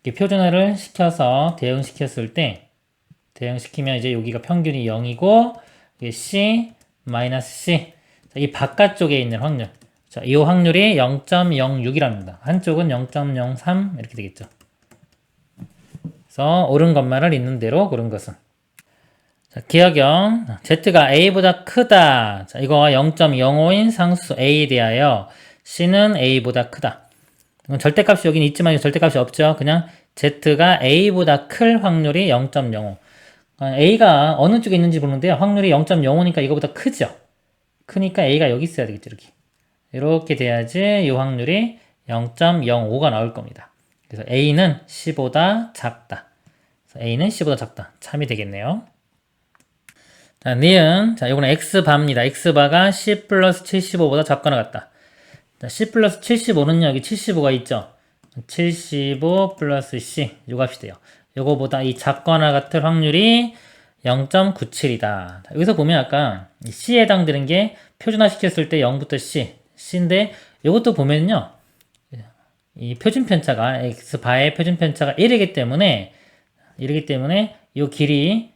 이렇게 표준화를 시켜서 대응시켰을 때 대응시키면 이제 여기가 평균이 0이고 c 마이너스 c 이 바깥쪽에 있는 확률. 자, 이 확률이 0.06이랍니다. 한쪽은 0.03 이렇게 되겠죠. 그래서 옳은 것만을 있는 대로 고른 것은. 자, 기억형 z가 a보다 크다. 자, 이거가 0.05인 상수 a에 대하여 c는 a보다 크다. 절대값이 여긴 있지만 절대값이 없죠. 그냥 z가 a보다 클 확률이 0.05. a가 어느 쪽에 있는지 보는데요. 확률이 0.05니까 이거보다 크죠. 크니까 a가 여기 있어야 되겠죠. 이렇게 돼야지 이 확률이 0.05가 나올 겁니다. 그래서 a는 c보다 작다. 그래서 a는 c보다 작다. 참이 되겠네요. 자, 니은. 자, 이거는 x바입니다. x바가 c 플러스 75보다 작거나 같다. 자, c 플러스 75는요, 여기 75가 있죠? 75 플러스 c, 요 값이 돼요. 요거보다 이 작거나 같을 확률이 0.97이다. 여기서 보면 아까 c에 해당되는 게 표준화 시켰을 때 0부터 c인데, 요것도 보면요, 이 표준 편차가, x바의 표준 편차가 1이기 때문에, 요 길이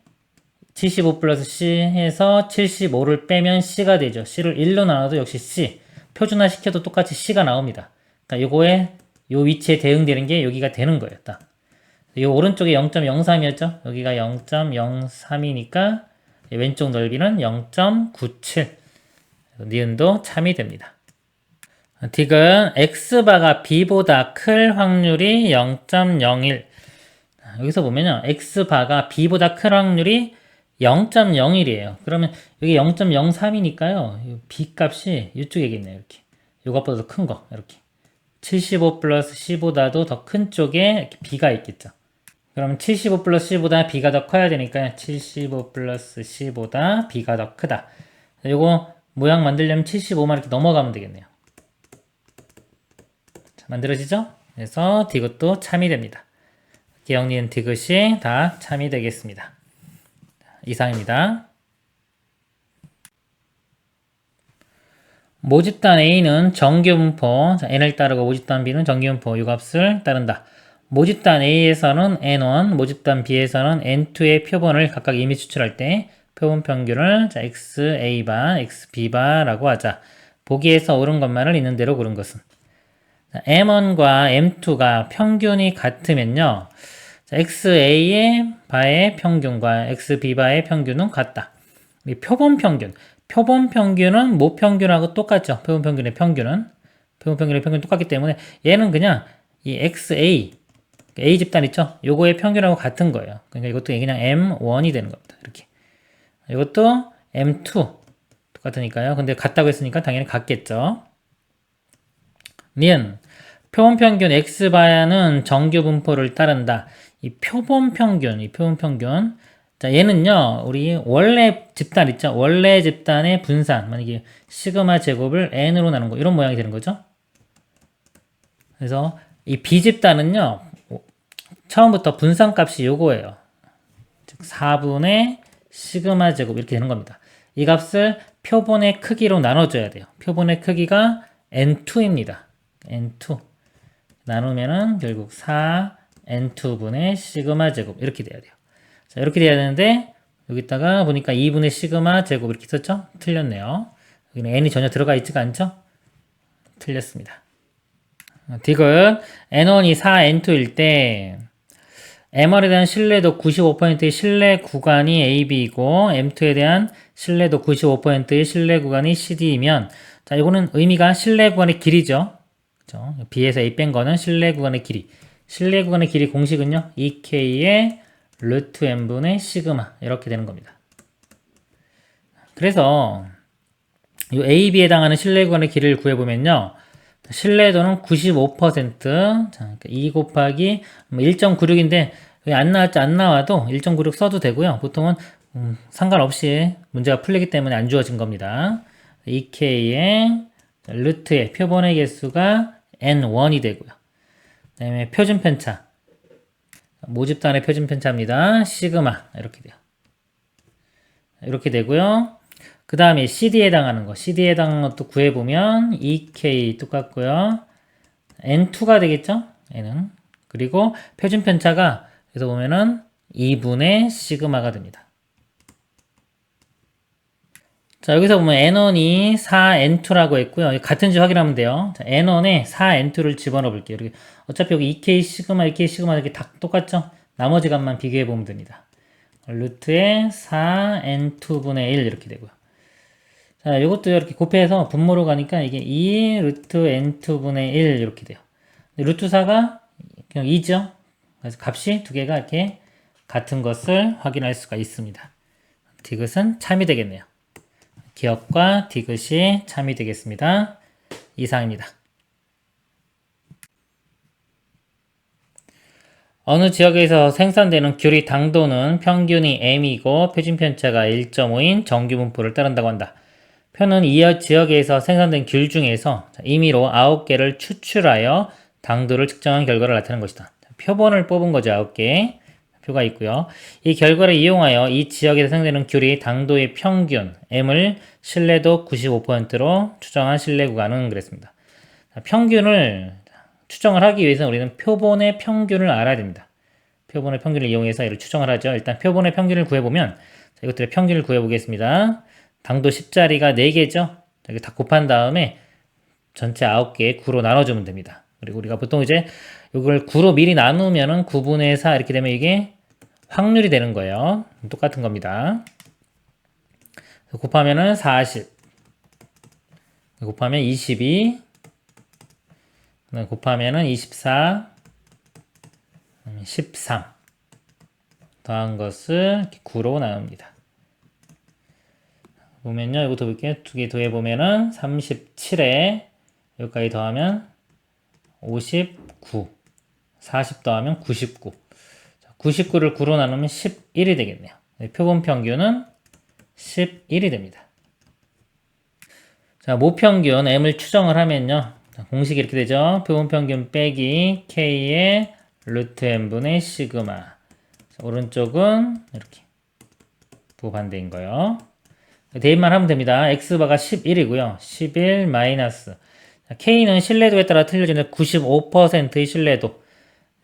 75 플러스 c 해서 75를 빼면 c가 되죠. c를 1로 나눠도 역시 c. 표준화 시켜도 똑같이 c가 나옵니다. 그러니까 요거에 요 위치에 대응되는 게 여기가 되는 거예요. 딱. 요 오른쪽에 0.03이었죠. 여기가 0.03이니까 왼쪽 넓이는 0.97. 니은도 참이 됩니다. 딕은 x바가 b보다 클 확률이 0.01. 여기서 보면요. x바가 b보다 클 확률이 0.01이에요. 그러면 여기 0.03이니까요. b 값이 이쪽이겠네요. 이렇게. 이것보다 더 큰 거. 이렇게. 75 플러스 c보다도 더 큰 쪽에 이렇게 b가 있겠죠. 그러면 75 플러스 c보다 b가 더 커야 되니까 75 플러스 c보다 b가 더 크다. 요거 모양 만들려면 75만 이렇게 넘어가면 되겠네요. 자, 만들어지죠? 그래서 디귿도 참이 됩니다. 기억니은 디귿이 다 참이 되겠습니다. 이상입니다. 모집단 A는 정규분포, n을 따르고 모집단 B는 정규분포 이 값을 따른다. 모집단 A에서는 N1, 모집단 B에서는 N2의 표본을 각각 임의 추출할 때 표본 평균을 XA바, XB바라고 하자. 보기에서 옳은 것만을 있는 대로 고른 것은. M1과 M2가 평균이 같으면요. XA의 바의 평균과 XB바의 평균은 같다. 표본 평균은 모평균하고 똑같죠. 표본 평균의 평균은 똑같기 때문에 얘는 그냥 이 XA, A 집단 있죠? 요거의 평균하고 같은 거예요. 그러니까 이것도 그냥 M1이 되는 겁니다. 이렇게. 이것도 M2 똑같으니까요. 근데 같다고 했으니까 당연히 같겠죠. 니은 표본 평균 X바야는 정규 분포를 따른다. 이 표본 평균. 자, 얘는요, 우리 원래 집단 있죠? 원래 집단의 분산. 만약에 시그마 제곱을 n으로 나눈 거. 이런 모양이 되는 거죠? 그래서 이 B집단은요, 처음부터 분산값이 요거예요. 즉, 4분의 시그마 제곱. 이렇게 되는 겁니다. 이 값을 표본의 크기로 나눠줘야 돼요. 표본의 크기가 n2입니다. n2. 나누면은 결국 4 n2분의 시그마 제곱 이렇게 돼야 돼요. 자, 이렇게 돼야 되는데 여기다가 보니까 2분의 시그마 제곱 이렇게 썼죠? 틀렸네요. 여기는 n이 전혀 들어가 있지가 않죠? 틀렸습니다. 디귿 n1이 4 n2일 때 M1에 대한 신뢰도 95%의 신뢰 구간이 AB이고 M2에 대한 신뢰도 95%의 신뢰 구간이 CD이면 자, 이거는 의미가 신뢰 구간의 길이죠. 그렇죠? B에서 A 뺀 거는 신뢰 구간의 길이. 신뢰 구간의 길이 공식은요. 2K의 루트 N분의 시그마 이렇게 되는 겁니다. 그래서 이 AB에 해당하는 신뢰 구간의 길이를 구해보면요. 신뢰도는 95%, 자, 2 곱하기 1.96인데 여기 안 나왔죠? 안 나와도 1.96 써도 되고요. 보통은 상관없이 문제가 풀리기 때문에 안 주어진 겁니다. 2K의 루트의 표본의 개수가 N1이 되고요. 그 다음에 표준 편차. 모집단의 표준 편차입니다. 시그마. 이렇게 돼요. 이렇게 되고요. 그 다음에 CD에 해당하는 거. CD에 해당하는 것도 구해보면 2K 똑같고요. N2가 되겠죠? N은. 그리고 표준 편차가 그래서 보면은 2분의 시그마가 됩니다. 자, 여기서 보면 N1이 4N2라고 했고요. 같은지 확인하면 돼요. 자, N1에 4N2를 집어넣어 볼게요. 이렇게 어차피 여기 2K 시그마, 2K 시그마 이렇게 다 똑같죠? 나머지 값만 비교해 보면 됩니다. 루트에 4N2분의 1 이렇게 되고요. 자, 이것도 이렇게 곱해서 분모로 가니까 이게 2 루트 N2분의 1 이렇게 돼요. 루트 4가 그냥 2죠? 그래서 값이 두 개가 이렇게 같은 것을 확인할 수가 있습니다. 디귿은 참이 되겠네요. 기억과 디귿이 참이 되겠습니다. 이상입니다. 어느 지역에서 생산되는 귤의 당도는 평균이 m이고 표준 편차가 1.5인 정규 분포를 따른다고 한다. 표는 이 지역에서 생산된 귤 중에서 임의로 9개를 추출하여 당도를 측정한 결과를 나타내는 것이다. 표본을 뽑은 거죠. 9개 표가 있고요. 이 결과를 이용하여 이 지역에서 생산되는 귤의 당도의 평균 m을 신뢰도 95%로 추정한 신뢰 구간은 그랬습니다. 평균을 추정을 하기 위해서는 우리는 표본의 평균을 알아야 됩니다. 표본의 평균을 이용해서 이를 추정을 하죠. 일단 표본의 평균을 구해보면 이것들의 평균을 구해보겠습니다. 당도 10자리가 4개죠. 이렇게 다 곱한 다음에 전체 9개에 9로 나눠주면 됩니다. 그리고 우리가 보통 이제 이걸 9로 미리 나누면은 9분의 4 이렇게 되면 이게 확률이 되는 거예요. 똑같은 겁니다. 곱하면은 40, 곱하면 22, 곱하면은 24, 13 더한 것을 이렇게 9로 나눕니다. 보면요, 이것도 볼게요. 두 개 더해보면은 37에 여기까지 더하면 59, 40 더하면 99. 99를 9로 나누면 11이 되겠네요. 표본 평균은 11이 됩니다. 자, 모평균 m을 추정을 하면요. 자, 공식이 이렇게 되죠. 표본 평균 빼기 k의 루트 n분의 시그마. 자, 오른쪽은 이렇게 부반대인 거예요. 대입만 하면 됩니다. x바가 11이고요. 11 마이너스. 자, k는 신뢰도에 따라 틀려지는 95%의 신뢰도.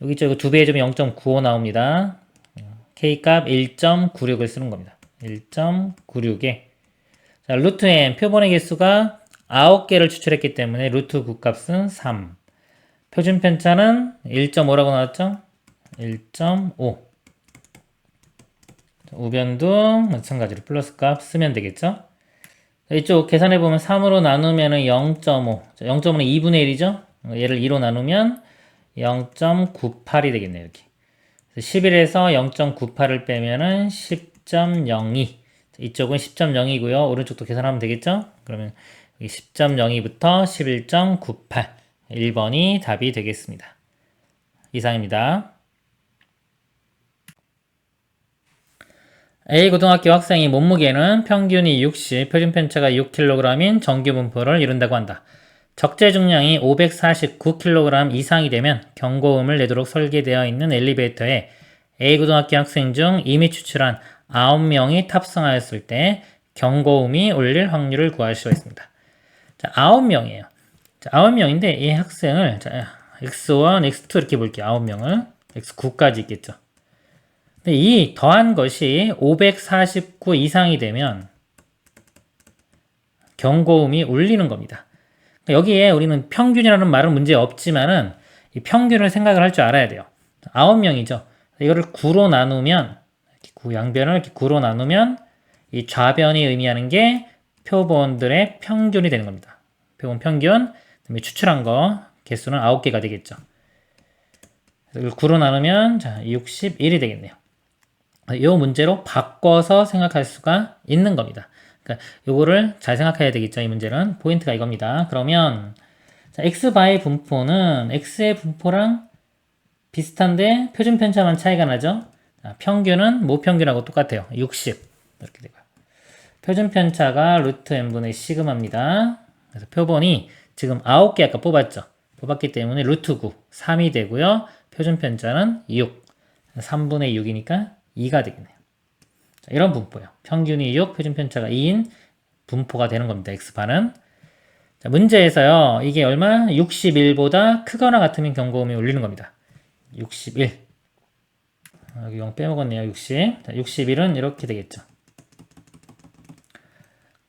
여기 있죠. 이거 2배 해주면 0.95 나옵니다. k값 1.96을 쓰는 겁니다. 1.96에 자, 루트 n 표본의 개수가 9개를 추출했기 때문에 루트 9값은 3. 표준 편차는 1.5라고 나왔죠? 1.5. 우변도 마찬가지로 플러스 값 쓰면 되겠죠? 이쪽 계산해보면 3으로 나누면 0.5. 0.5는 2분의 1이죠? 얘를 2로 나누면 0.98이 되겠네요. 이렇게. 11에서 0.98을 빼면은 10.02. 이쪽은 10.0이고요. 오른쪽도 계산하면 되겠죠? 그러면 여기 10.02부터 11.98. 1번이 답이 되겠습니다. 이상입니다. A고등학교 학생의 몸무게는 평균이 60, 표준 편차가 6kg인 정규 분포를 이룬다고 한다. 적재 중량이 549kg 이상이 되면 경고음을 내도록 설계되어 있는 엘리베이터에 A고등학교 학생 중 이미 추출한 9명이 탑승하였을 때 경고음이 울릴 확률을 구할 수가 있습니다. 자, 9명이에요. 자, 9명인데 이 학생을 자, X1, X2 이렇게 볼게요. 9명을. X9까지 있겠죠. 근데 이 더한 것이 549 이상이 되면 경고음이 울리는 겁니다. 여기에 우리는 평균이라는 말은 문제 없지만은 이 평균을 생각을 할 줄 알아야 돼요. 9명이죠. 이거를 9로 나누면 양변을 이렇게 9로 나누면 이 좌변이 의미하는 게 표본들의 평균이 되는 겁니다. 표본 평균, 그다음에 추출한 거 개수는 9개가 되겠죠. 이걸 9로 나누면 자, 61이 되겠네요. 이 문제로 바꿔서 생각할 수가 있는 겁니다. 그러니까 요거를 잘 생각해야 되겠죠. 이 문제는 포인트가 이겁니다. 그러면 자, x바의 분포는 x의 분포랑 비슷한데 표준 편차만 차이가 나죠. 평균은 모평균하고 똑같아요. 60 이렇게 되고요. 표준 편차가 루트 n분의 시그마입니다. 그래서 표본이 지금 9개 아까 뽑았죠. 뽑았기 때문에 루트 9, 3이 되고요. 표준 편차는 6, 3분의 6이니까 2가 되겠네요. 자, 이런 분포예요. 평균이 6, 표준 편차가 2인 분포가 되는 겁니다. x반은. 자, 문제에서요. 이게 얼마? 61보다 크거나 같으면 경고음이 울리는 겁니다. 61. 여기 0 빼먹었네요. 60. 자, 61은 이렇게 되겠죠.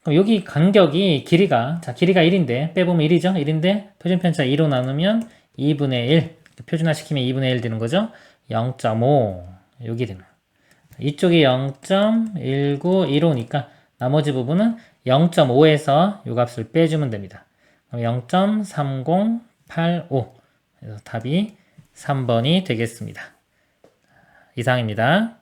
그럼 여기 간격이 길이가 1인데 빼보면 1이죠. 1인데 표준편차 2로 나누면 2분의 1. 표준화 시키면 2분의 1 되는 거죠. 0.5 여기 되는 거예요. 이쪽이 0.1915니까 나머지 부분은 0.5에서 이 값을 빼주면 됩니다. 그럼 0.3085. 그래서 답이 3번이 되겠습니다. 이상입니다.